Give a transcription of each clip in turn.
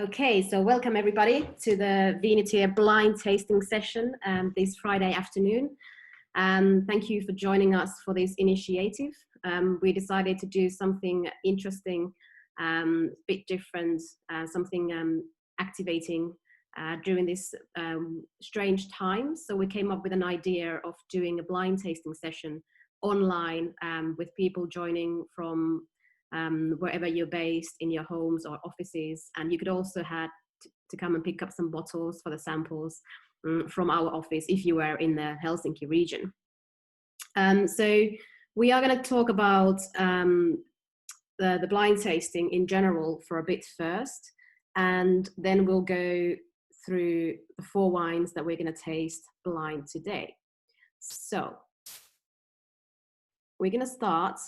Okay, so welcome everybody to the Viinitie Blind Tasting Session this Friday afternoon. Thank you for joining us for this initiative. We decided to do something interesting, a bit different, something activating during this strange time. So we came up with an idea of doing a blind tasting session online with people joining from wherever you're based in your homes or offices. And you could also have to come and pick up some bottles for the samples from our office if you were in the Helsinki region. So we are going to talk about the blind tasting in general for a bit first, and then we'll go through the 4 wines that we're going to taste blind today. So we're going to start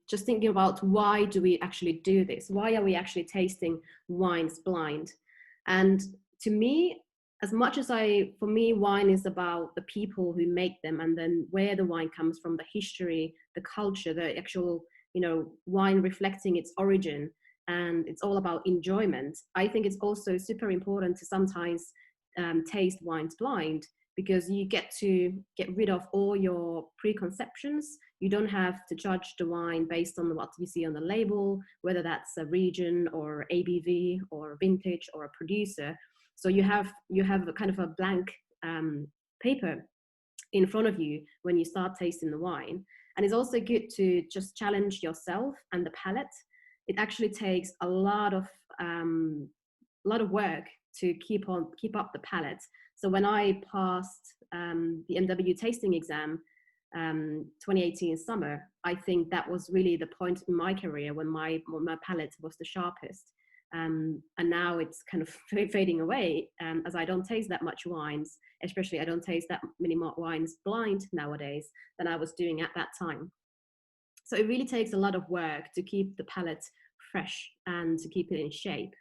just thinking about why do we actually do this? Why are we actually tasting wines blind? And to me, as much as for me, wine is about the people who make them and then where the wine comes from, the history, the culture, the actual, wine reflecting its origin, and it's all about enjoyment. I think it's also super important to sometimes taste wines blind, because you get to get rid of all your preconceptions. You don't have to judge the wine based on what you see on the label, whether that's a region or ABV or vintage or a producer. So you have a kind of a blank paper in front of you when you start tasting the wine. And it's also good to just challenge yourself and the palate. It actually takes a lot of work to keep up the palate. So when I passed the MW tasting exam 2018 summer, I think that was really the point in my career when my palate was the sharpest. And now it's kind of fading away as I don't taste that much wines, especially I don't taste that many more wines blind nowadays than I was doing at that time. So it really takes a lot of work to keep the palate fresh and to keep it in shape.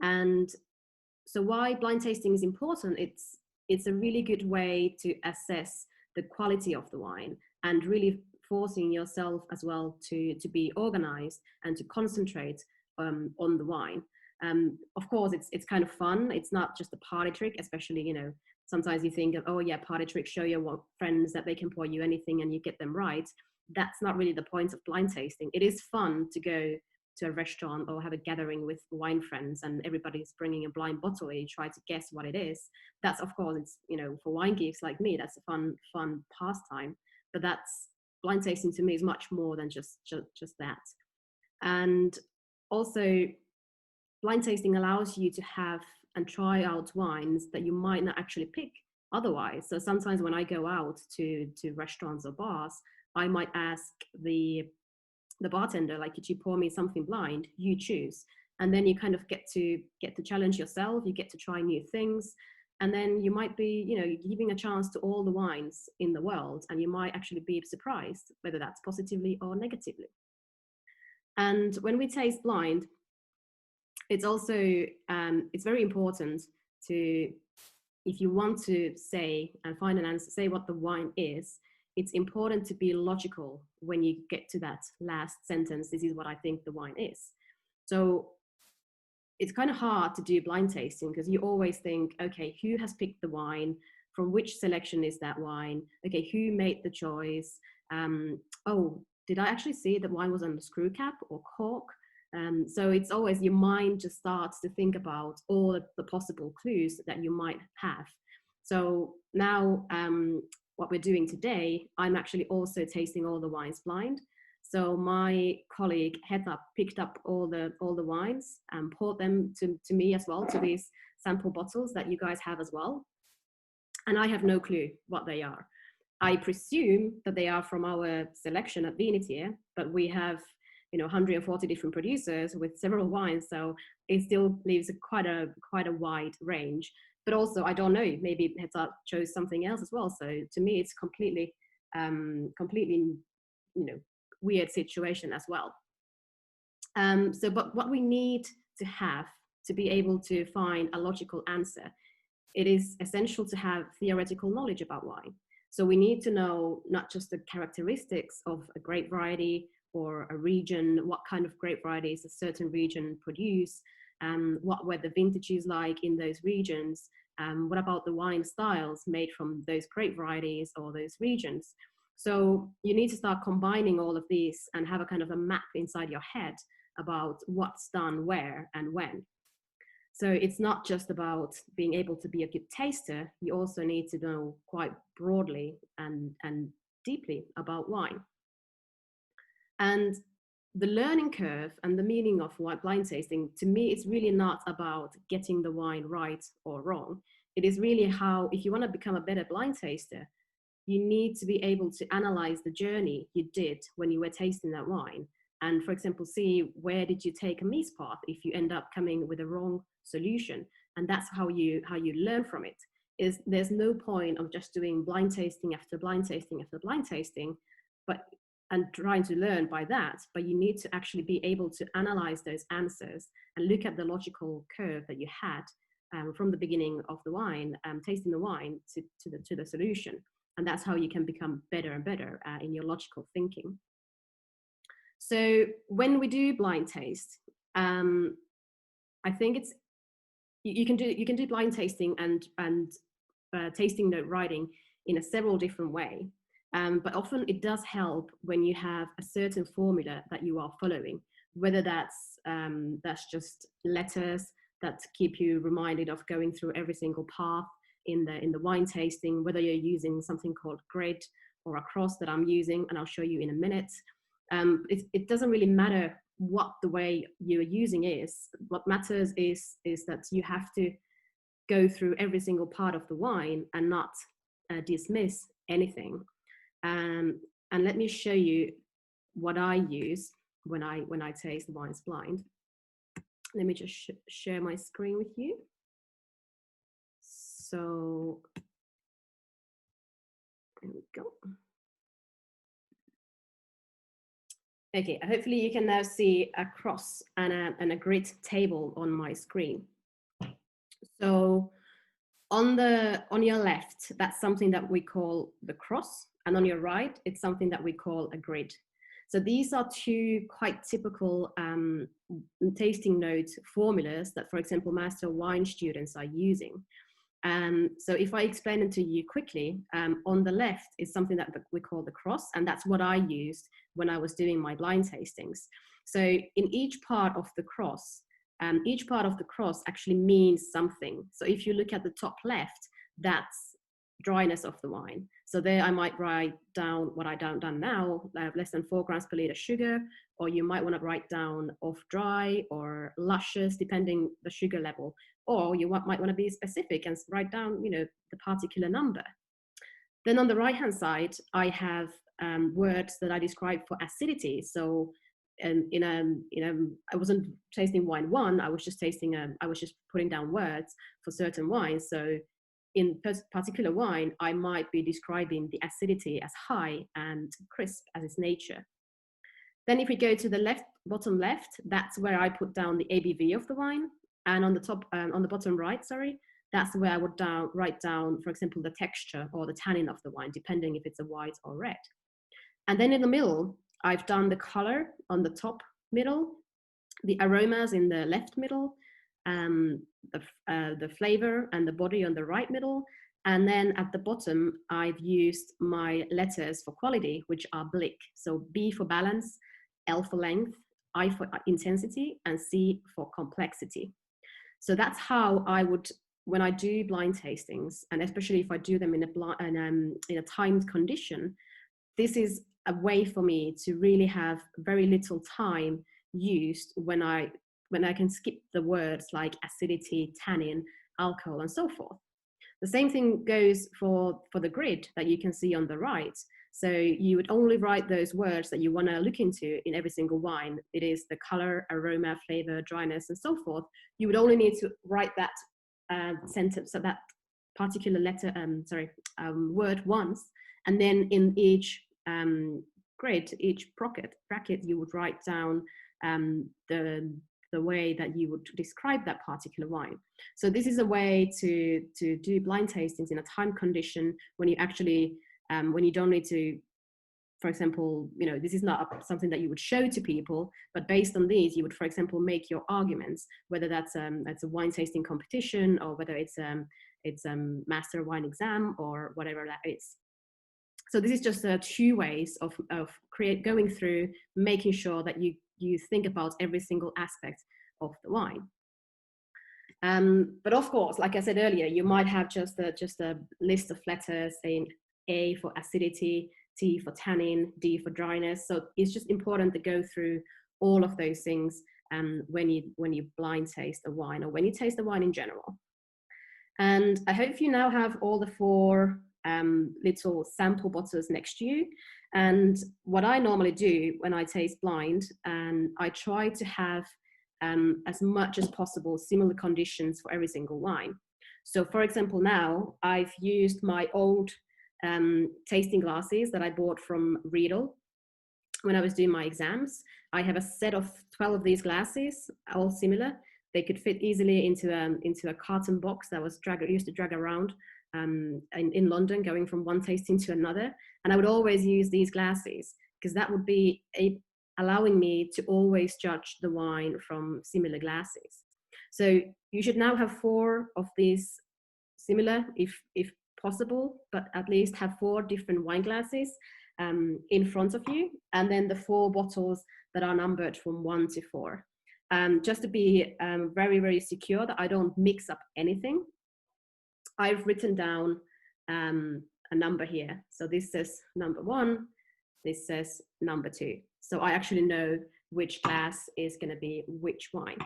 And so why blind tasting is important, it's a really good way to assess the quality of the wine and really forcing yourself as well to be organized and to concentrate on the wine. Of course, it's kind of fun. It's not just a party trick, especially, sometimes you think of, oh yeah, party trick, show your friends that they can pour you anything and you get them right. That's not really the point of blind tasting. It is fun to go to a restaurant or have a gathering with wine friends and everybody's bringing a blind bottle and you try to guess what it is. That's, of course, it's, for wine geeks like me, that's a fun pastime. But that's blind tasting to me is much more than just that. And also, blind tasting allows you to have and try out wines that you might not actually pick otherwise. So sometimes when I go out to restaurants or bars, I might ask the bartender, like, could you pour me something blind? You choose. And then you kind of get to challenge yourself. You get to try new things. And then you might be, giving a chance to all the wines in the world, and you might actually be surprised, whether that's positively or negatively. And when we taste blind, it's also, it's very important to, if you want to say and find an answer, say what the wine is, it's important to be logical when you get to that last sentence. This is what I think the wine is. So it's kind of hard to do blind tasting because you always think, okay, who has picked the wine? From which selection is that wine? Okay, who made the choice? Oh, did I actually see that wine was on the screw cap or cork? So it's always your mind just starts to think about all the possible clues that you might have. So now, what we're doing today, I'm actually also tasting all the wines blind. So my colleague picked up all the wines and poured them to me as well, to these sample bottles that you guys have as well. And I have no clue what they are. I presume that they are from our selection at Viinitie, but we have 140 different producers with several wines, so it still leaves quite a wide range. But also, I don't know, maybe Heta chose something else as well. So to me, it's completely, weird situation as well. But what we need to have to be able to find a logical answer, it is essential to have theoretical knowledge about wine. So we need to know not just the characteristics of a grape variety or a region, what kind of grape varieties a certain region produce, What were the vintages like in those regions? What about the wine styles made from those grape varieties or those regions? So you need to start combining all of these and have a kind of a map inside your head about what's done where and when. So it's not just about being able to be a good taster, you also need to know quite broadly and deeply about wine. And the learning curve and the meaning of blind tasting, to me, it's really not about getting the wine right or wrong. It is really how, if you want to become a better blind taster, you need to be able to analyze the journey you did when you were tasting that wine. And for example, see where did you take a miss path if you end up coming with a wrong solution. And that's how you learn from it. Is there's no point of just doing blind tasting after blind tasting after blind tasting, and trying to learn by that, but you need to actually be able to analyze those answers and look at the logical curve that you had from the beginning of the wine, tasting the wine to the solution. And that's how you can become better and better in your logical thinking. So when we do blind taste, I think it's you can do blind tasting and tasting note writing in a several different way. But often it does help when you have a certain formula that you are following, whether that's just letters that keep you reminded of going through every single path in the wine tasting, whether you're using something called grid or a cross that I'm using, and I'll show you in a minute. It doesn't really matter what the way you're using is. What matters is that you have to go through every single part of the wine and not dismiss anything. And let me show you what I use when I taste the wines blind. Let me just share my screen with you. So there we go. Okay, hopefully you can now see a cross and a grid table on my screen. So on your left, that's something that we call the cross, and on your right, it's something that we call a grid. So these are two quite typical tasting note formulas that, for example, master wine students are using. So if I explain it to you quickly, on the left is something that we call the cross, and that's what I used when I was doing my blind tastings. So in each part of the cross actually means something. So if you look at the top left, that's dryness of the wine. So there I might write down what I done now, less than 4 grams per liter sugar, or you might want to write down off dry or luscious, depending the sugar level. Or you might want to be specific and write down, the particular number. Then on the right-hand side, I have words that I describe for acidity. So I wasn't tasting wine 1, I was just putting down words for certain wines. So in particular wine, I might be describing the acidity as high and crisp as its nature. Then if we go to the bottom left, that's where I put down the ABV of the wine. And on the bottom right, that's where I would write down, for example, the texture or the tannin of the wine, depending if it's a white or red. And then in the middle, I've done the color on the top middle, the aromas in the left middle, the flavor and the body on the right middle. And then at the bottom, I've used my letters for quality, which are BLIC. So B for balance, L for length, I for intensity, and C for complexity. So that's how I would, when I do blind tastings, and especially if I do them in a timed condition, this is a way for me to really have very little time used when I can skip the words like acidity, tannin, alcohol, and so forth. The same thing goes for the grid that you can see on the right. So you would only write those words that you want to look into in every single wine. It is the color, aroma, flavor, dryness, and so forth. You would only need to write that sentence, so that particular word once, and then in each grid, each bracket, you would write down the way that you would describe that particular wine. So this is a way to do blind tastings in a time condition when you actually when you don't need to for example, you know, this is not something that you would show to people, but based on these, you would, for example, make your arguments, whether that's a wine tasting competition, or whether it's master wine exam, or whatever that is. So this is just 2 ways of going through, making sure that you think about every single aspect of the wine. But of course, like I said earlier, you might have just a list of letters saying A for acidity, T for tannin, D for dryness. So it's just important to go through all of those things when you blind taste a wine, or when you taste a wine in general. And I hope you now have all the 4 little sample bottles next to you. And what I normally do when I taste blind, I try to have as much as possible similar conditions for every single wine. So for example, now I've used my old tasting glasses that I bought from Riedel when I was doing my exams. I have a set of 12 of these glasses, all similar. They could fit easily into a carton box that was used to drag around in London, going from one tasting to another. And I would always use these glasses, because that would be allowing me to always judge the wine from similar glasses. So you should now have 4 of these similar, if possible, but at least have 4 different wine glasses in front of you, and then the 4 bottles that are numbered from 1 to 4. Just to be very, very secure that I don't mix up anything, I've written down a number here. So this says number 1, this says number 2. So I actually know which glass is going to be which wine.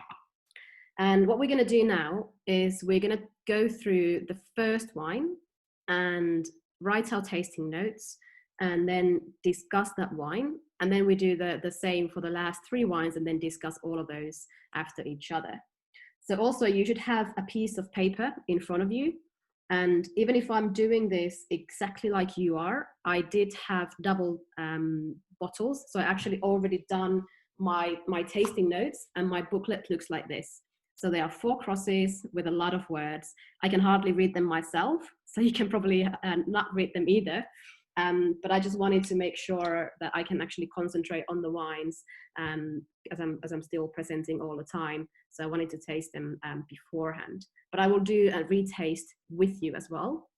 And what we're going to do now is we're going to go through the first wine and write our tasting notes, and then discuss that wine. And then we do the same for the last 3 wines, and then discuss all of those after each other. So also you should have a piece of paper in front of you. And even if I'm doing this exactly like you are, I did have double bottles. So I actually already done my tasting notes, and my booklet looks like this. So there are 4 crosses with a lot of words. I can hardly read them myself, so you can probably not read them either. But I just wanted to make sure that I can actually concentrate on the wines as I'm still presenting all the time. So I wanted to taste them beforehand. But I will do a retaste with you as well.